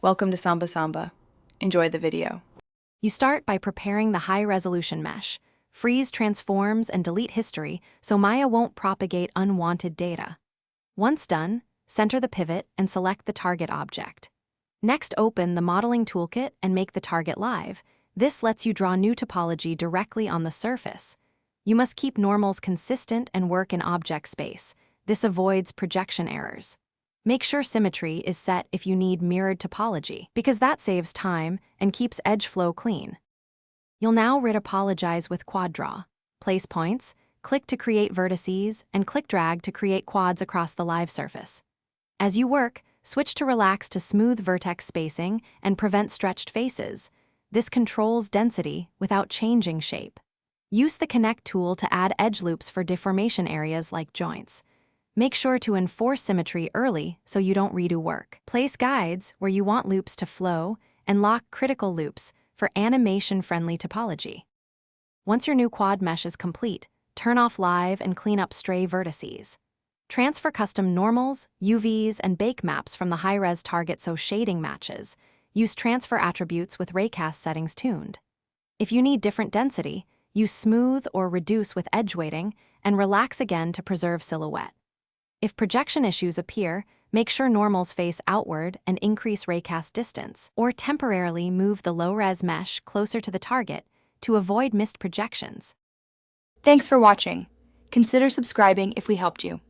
Welcome to Samba Samba. Enjoy the video. You start by preparing the high-resolution mesh. Freeze transforms and delete history so Maya won't propagate unwanted data. Once done, center the pivot and select the target object. Next, open the modeling toolkit and make the target live. This lets you draw new topology directly on the surface. You must keep normals consistent and work in object space. This avoids projection errors. Make sure symmetry is set if you need mirrored topology, because that saves time and keeps edge flow clean. You'll now retopologize with quad draw. Place points, click to create vertices, and click drag to create quads across the live surface. As you work, switch to relax to smooth vertex spacing and prevent stretched faces. This controls density without changing shape. Use the Connect tool to add edge loops for deformation areas like joints. Make sure to enforce symmetry early so you don't redo work. Place guides where you want loops to flow and lock critical loops for animation-friendly topology. Once your new quad mesh is complete, turn off live and clean up stray vertices. Transfer custom normals, UVs, and bake maps from the high-res target so shading matches. Use transfer attributes with raycast settings tuned. If you need different density, use smooth or reduce with edge weighting and relax again to preserve silhouette. If projection issues appear, make sure normals face outward and increase raycast distance, or temporarily move the low-res mesh closer to the target to avoid missed projections. Thanks for watching. Consider subscribing if we helped you.